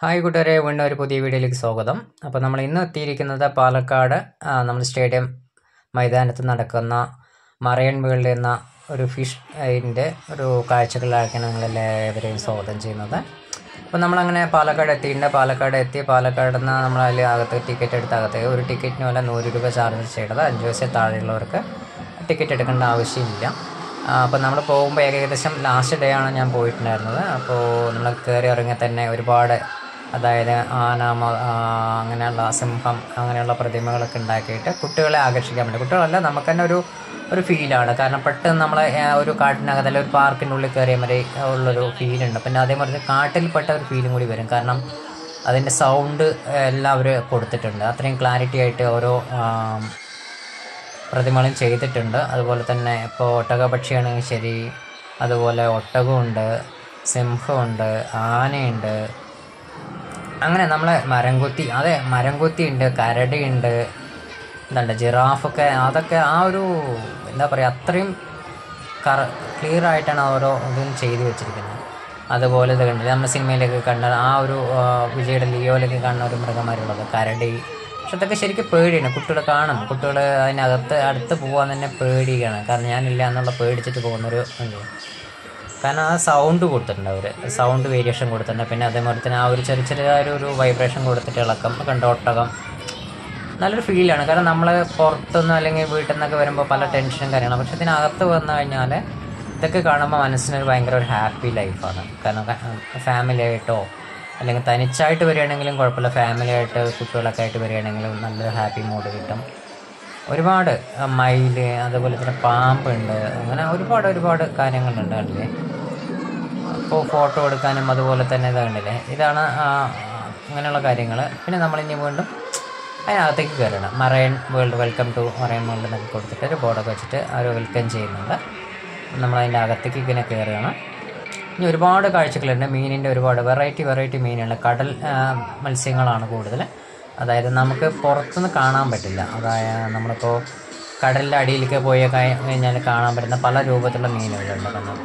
Hi കൂട്ടുകാരെ, വീണ്ടും ഒരു പുതിയ വീഡിയോയിലേക്ക് സ്വാഗതം. അപ്പോൾ നമ്മൾ ഇന്ന് എത്തിയിരിക്കുന്നത് പാലക്കാട് നമ്മൾ സ്റ്റേഡിയം മൈതാനത്ത് നടക്കുന്ന മറൈൻ വേൾഡ് എന്ന ഒരു ഫിഷ് അതിൻ്റെ ഒരു കാഴ്ചകളിലാക്കിയാണ് നിങ്ങളെല്ലാവരെയും സ്വാഗതം ചെയ്യുന്നത്. അപ്പോൾ നമ്മളങ്ങനെ പാലക്കാട് എത്തിയിട്ടുണ്ട്. പാലക്കാട് നിന്ന് നമ്മൾ അതിൽ അകത്ത് ടിക്കറ്റ് എടുത്ത അകത്ത് ഒരു ടിക്കറ്റിന് വില 100 രൂപ ചാർജ് ചെയ്യേണ്ടത്. 5 വയസ്സിൽ താഴെയുള്ളവർക്ക് ടിക്കറ്റ് എടുക്കേണ്ട ആവശ്യമില്ല. അപ്പോൾ നമ്മൾ പോകുമ്പോൾ ഏകദേശം ലാസ്റ്റ് ഡേ ആണ് ഞാൻ പോയിട്ടുണ്ടായിരുന്നത്. അപ്പോൾ നമ്മൾ കയറി ഇറങ്ങി തന്നെ ഒരുപാട്, അതായത് ആന, അങ്ങനെയുള്ള സിംഹം, അങ്ങനെയുള്ള പ്രതിമകളൊക്കെ ഉണ്ടാക്കിയിട്ട് കുട്ടികളെ ആകർഷിക്കാൻ വേണ്ടി, കുട്ടികളല്ല നമുക്ക് തന്നെ ഒരു ഫീലാണ്. കാരണം പെട്ടെന്ന് നമ്മളെ ഒരു കാട്ടിനകത്ത് അല്ലെങ്കിൽ ഒരു പാർക്കിൻ്റെ ഉള്ളിൽ കയറിയ വരെ ഉള്ളൊരു ഫീലുണ്ട്. പിന്നെ അതേപോലെ കാട്ടിൽപ്പെട്ട ഒരു ഫീലും കൂടി വരും. കാരണം അതിൻ്റെ സൗണ്ട് എല്ലാം അവർ കൊടുത്തിട്ടുണ്ട്. അത്രയും ക്ലാരിറ്റി ആയിട്ട് ഓരോ പ്രതിമകളും ചെയ്തിട്ടുണ്ട്. അതുപോലെ തന്നെ ഇപ്പോൾ ഒട്ടകപക്ഷിയാണെങ്കിൽ ശരി, അതുപോലെ ഒട്ടകമുണ്ട്, സിംഹമുണ്ട്, ആനയുണ്ട്, അങ്ങനെ നമ്മളെ മരംകൊത്തി ഉണ്ട്, കരടിയുണ്ട്, എന്തുണ്ട് ജിറാഫൊക്കെ. അതൊക്കെ ആ ഒരു എന്താ പറയുക, അത്രയും ക്ലിയർ ആയിട്ടാണ് ഓരോ ഇതും ചെയ്തു വെച്ചിരിക്കുന്നത്. അതുപോലെ ഇത് കണ്ടില്ല, നമ്മൾ സിനിമയിലൊക്കെ കണ്ട ആ ഒരു വിജയുടെ ലിയോയിലൊക്കെ കാണുന്ന ഒരു മൃഗന്മാരുള്ളത് കരടി. പക്ഷെ അതൊക്കെ ശരിക്കും പേടിയാണ്. കുട്ടികൾ കാണും, കുട്ടികൾ അടുത്ത് പോകാൻ തന്നെ പേടിയാണ്. കാരണം ഞാനില്ല എന്നുള്ള പേടിച്ചിട്ട് പോകുന്നൊരു ഉണ്ട്. കാരണം ആ സൗണ്ട് കൊടുത്തിട്ടുണ്ട്, അവർ സൗണ്ട് വേരിയേഷൻ കൊടുത്തിട്ടുണ്ട്. പിന്നെ അതേപോലെ തന്നെ ആ ഒരു ചെറിയൊരു വൈബ്രേഷൻ കൊടുത്തിട്ട് ഇളക്കം കണ്ട ഒട്ടകം നല്ലൊരു ഫീലാണ്. കാരണം നമ്മൾ പുറത്തുനിന്ന് അല്ലെങ്കിൽ വീട്ടിൽ നിന്നൊക്കെ വരുമ്പോൾ പല ടെൻഷനും കാര്യങ്ങളും, പക്ഷെ ഇതിനകത്ത് വന്നു കഴിഞ്ഞാൽ ഇതൊക്കെ കാണുമ്പോൾ മനസ്സിനൊരു ഭയങ്കര ഒരു ഹാപ്പി ലൈഫാണ്. കാരണം ഫാമിലി ആയിട്ടോ അല്ലെങ്കിൽ തനിച്ചായിട്ട് വരികയാണെങ്കിലും കുഴപ്പമില്ല, ഫാമിലി ആയിട്ട് കുട്ടികളൊക്കെ ആയിട്ട് വരികയാണെങ്കിലും നല്ലൊരു ഹാപ്പി മൂഡ് കിട്ടും. ഒരുപാട് മയില്, അതുപോലെ തന്നെ പാമ്പുണ്ട്, അങ്ങനെ ഒരുപാട് കാര്യങ്ങളുണ്ട് കണ്ടില്ലേ. അപ്പോൾ ഫോട്ടോ എടുക്കാനും അതുപോലെ തന്നെ ഇത് കണ്ടില്ലേ, ഇതാണ് അങ്ങനെയുള്ള കാര്യങ്ങൾ. പിന്നെ നമ്മളിനി വീണ്ടും അതിനകത്തേക്ക് കയറണം. Marine world, welcome to marine world എന്നൊക്കെ കൊടുത്തിട്ട് ഒരു ബോർഡൊക്കെ വെച്ചിട്ട് അവർ വെൽക്കം ചെയ്യുന്നുണ്ട്. നമ്മളതിൻ്റെ അകത്തേക്ക് ഇങ്ങനെ കയറുകയാണ്. ഇനി ഒരുപാട് കാഴ്ചകളുണ്ട്. മീനിൻ്റെ ഒരുപാട് വെറൈറ്റി മീനുകൾ, കടൽ മത്സ്യങ്ങളാണ് കൂടുതൽ. അതായത് നമുക്ക് പുറത്തുനിന്ന് കാണാൻ പറ്റില്ല. അതായത് നമ്മളിപ്പോൾ കടലിൻ്റെ അടിയിലേക്ക് പോയി കഴിഞ്ഞാൽ കാണാൻ പറ്റുന്ന പല രൂപത്തിലുള്ള മീനുകളുണ്ട്. കാരണം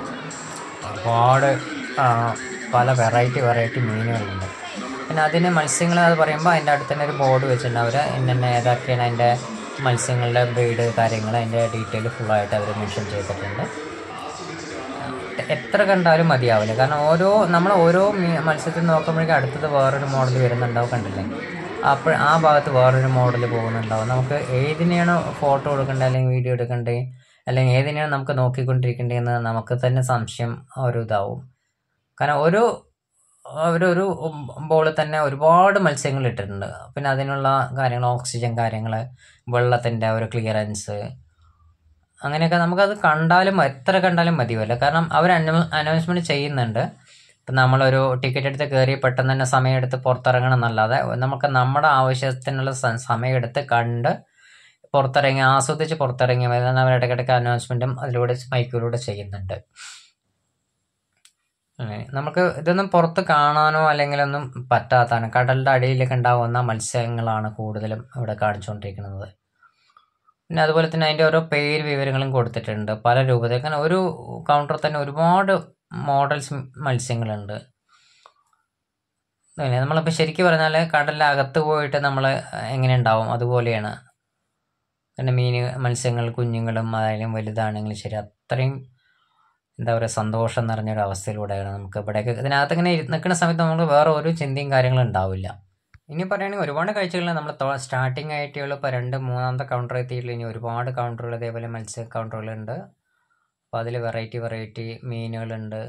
ഒരുപാട് പല വെറൈറ്റി മീനുകളുണ്ട്. പിന്നെ അതിന് മത്സ്യങ്ങൾ അത് പറയുമ്പോൾ അതിൻ്റെ അടുത്ത് തന്നെ ഒരു ബോർഡ് വെച്ചിട്ടുണ്ട്. അവർ ഇന്നെ ഏതൊക്കെയാണ് അതിൻ്റെ മത്സ്യങ്ങളുടെ ബ്രീഡ് കാര്യങ്ങൾ, അതിൻ്റെ ഡീറ്റെയിൽ ഫുള്ളായിട്ട് അവർ മെൻഷൻ ചെയ്തിട്ടുണ്ട്. എത്ര കണ്ടാലും മതിയാവില്ല. കാരണം നമ്മൾ ഓരോ മത്സ്യത്തിൽ നോക്കുമ്പോഴേക്കും അടുത്തത് വേറൊരു മോഡൽ വരുന്നുണ്ടാവും, കണ്ടില്ലേ. അപ്പോൾ ആ ഭാഗത്ത് വേറൊരു മോഡൽ പോകുന്നുണ്ടാവും. നമുക്ക് ഏതിനെയാണ് ഫോട്ടോ എടുക്കേണ്ടത് അല്ലെങ്കിൽ വീഡിയോ എടുക്കേണ്ടത് അല്ലെങ്കിൽ ഏതിനെയാണ് നമുക്ക് നോക്കിക്കൊണ്ടിരിക്കേണ്ടതെന്ന് നമുക്ക് തന്നെ സംശയം ഒരു ഇതാവും. കാരണം ഒരു ബോളിൽ തന്നെ ഒരുപാട് മത്സ്യങ്ങൾ ഇട്ടിട്ടുണ്ട്. പിന്നെ അതിനുള്ള കാര്യങ്ങൾ, ഓക്സിജൻ കാര്യങ്ങൾ, വെള്ളത്തിൻ്റെ ഒരു ക്ലിയറൻസ്, അങ്ങനെയൊക്കെ നമുക്കത് എത്ര കണ്ടാലും മതിയല്ല. കാരണം അവർ അനൗൺസ്മെൻറ്റ് ചെയ്യുന്നുണ്ട്. ഇപ്പം നമ്മളൊരു ടിക്കറ്റ് എടുത്ത് കയറി പെട്ടെന്ന് തന്നെ സമയമെടുത്ത് പുറത്തിറങ്ങണം എന്നല്ലാതെ നമുക്ക് നമ്മുടെ ആവശ്യത്തിനുള്ള സമയമെടുത്ത് കണ്ട് ആസ്വദിച്ച് പുറത്തിറങ്ങി വരുന്ന അവർ ഇടയ്ക്കിടയ്ക്ക് അനൗൺസ്മെൻറ്റും അതിലൂടെ മൈക്കിലൂടെ ചെയ്യുന്നുണ്ട്. നമുക്ക് ഇതൊന്നും പുറത്ത് കാണാനോ അല്ലെങ്കിലൊന്നും പറ്റാത്തതാണ്. കടലിൻ്റെ അടിയിലൊക്കെ ഉണ്ടാകുന്ന മത്സ്യങ്ങളാണ് കൂടുതലും ഇവിടെ കാണിച്ചുകൊണ്ടിരിക്കുന്നത്. പിന്നെ അതുപോലെ തന്നെ അതിൻ്റെ ഓരോ പേര് വിവരങ്ങളും കൊടുത്തിട്ടുണ്ട്, പല രൂപത്തിൽ. കാരണം ഒരു കൗണ്ടറിൽ തന്നെ ഒരുപാട് മോഡൽസ് മത്സ്യങ്ങളുണ്ട്. നമ്മളിപ്പോൾ ശരിക്കും പറഞ്ഞാൽ കടലിൻ്റെ അകത്ത് പോയിട്ട് നമ്മൾ എങ്ങനെ ഉണ്ടാവും അതുപോലെയാണ്. പിന്നെ മത്സ്യങ്ങൾ കുഞ്ഞുങ്ങളും അതായാലും വലുതാണെങ്കിലും ശരി, അത്രയും എന്താ പറയുക, സന്തോഷം നിറഞ്ഞൊരു അവസ്ഥയിലൂടെയാണ് നമുക്ക് ഇവിടെയൊക്കെ. ഇതിനകത്ത് ഇങ്ങനെ നിൽക്കുന്ന സമയത്ത് നമുക്ക് വേറെ ഒരു ചിന്തയും കാര്യങ്ങളും ഉണ്ടാവില്ല. ഇനി പറയുകയാണെങ്കിൽ ഒരുപാട് കാഴ്ചകൾ നമ്മൾ സ്റ്റാർട്ടിങ് ആയിട്ടുള്ള ഇപ്പോൾ 2-3 കൗണ്ടർ എത്തിയിട്ടുള്ള ഇനി ഒരുപാട് കൗണ്ടറുകൾ ഇതേപോലെ മത്സ്യ കൗണ്ടറുകളുണ്ട്. അപ്പോൾ അതിൽ വെറൈറ്റി മീനുകളുണ്ട്.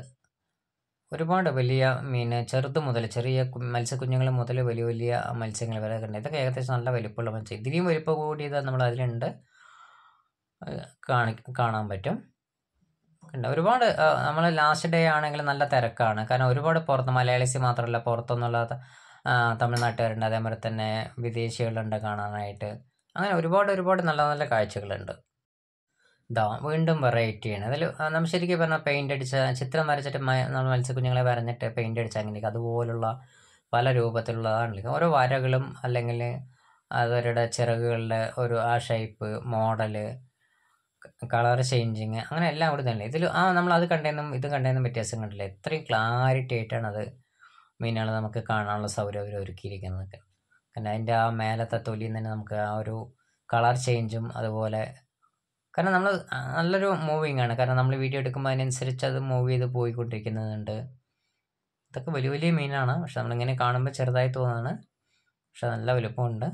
ഒരുപാട് വലിയ മീൻ, ചെറുത് മുതൽ ചെറിയ മത്സ്യക്കുഞ്ഞുങ്ങൾ മുതൽ വലിയ മത്സ്യങ്ങൾ വരെ ഉണ്ട്. ഇതൊക്കെ ഏകദേശം നല്ല വലിപ്പമുള്ള മത്സ്യം. ഇതിലും വലിപ്പം കൂടിയത് നമ്മൾ അതിലുണ്ട് കാണാൻ പറ്റും. ഒരുപാട് നമ്മൾ ലാസ്റ്റ് ഡേ ആണെങ്കിൽ നല്ല തിരക്കാണ്. കാരണം ഒരുപാട് പുറത്ത് മലയാളീസ് മാത്രമല്ല, പുറത്തുനിന്നുള്ള തമിഴ്നാട്ടുകാരുണ്ട്, അതേപോലെ തന്നെ വിദേശികളുണ്ട് കാണാനായിട്ട്. അങ്ങനെ ഒരുപാട് നല്ല കാഴ്ചകളുണ്ട്. വീണ്ടും വെറൈറ്റിയാണ്. അതിൽ നമ്മൾ ശരിക്കും പറഞ്ഞാൽ പെയിൻ്റ് അടിച്ച ചിത്രം വരച്ചിട്ട് നമ്മൾ മത്സ്യക്കുഞ്ഞുങ്ങളെ വരഞ്ഞിട്ട് പെയിൻ്റ് അടിച്ച അങ്ങനെയൊക്കെ അതുപോലുള്ള പല രൂപത്തിലുള്ളതാണ്. ഓരോ വരകളും അല്ലെങ്കിൽ അവരുടെ ചിറകുകളുടെ ആ ഷേപ്പ്, മോഡല്, കളർ ചേഞ്ചിങ്, അങ്ങനെ എല്ലാം കൂടി തന്നെ ഇതിൽ നമ്മൾ അത് കണ്ടേന്നും ഇത് കണ്ടേന്നും വ്യത്യാസം കണ്ടില്ല. എത്രയും ക്ലാരിറ്റി ആയിട്ടാണ് അത് മീനുകൾ നമുക്ക് കാണാനുള്ള സൗകര്യം ഒരുക്കിയിരിക്കുന്നതൊക്കെ. കാരണം അതിൻ്റെ ആ മേലത്തെ തൊലിയിൽ തന്നെ നമുക്ക് ആ ഒരു കളർ ചേഞ്ചും അതുപോലെ, കാരണം നമ്മൾ നല്ലൊരു മൂവിങ് ആണ്. കാരണം നമ്മൾ വീഡിയോ എടുക്കുമ്പോൾ അതിനനുസരിച്ച് അത് മൂവ് ചെയ്ത് പോയിക്കൊണ്ടിരിക്കുന്നുണ്ട്. ഇതൊക്കെ വലിയ വലിയ മീനാണ്. പക്ഷെ നമ്മളിങ്ങനെ കാണുമ്പോൾ ചെറുതായി തോന്നുന്നതാണ്, പക്ഷെ നല്ല വലുപ്പമുണ്ട്.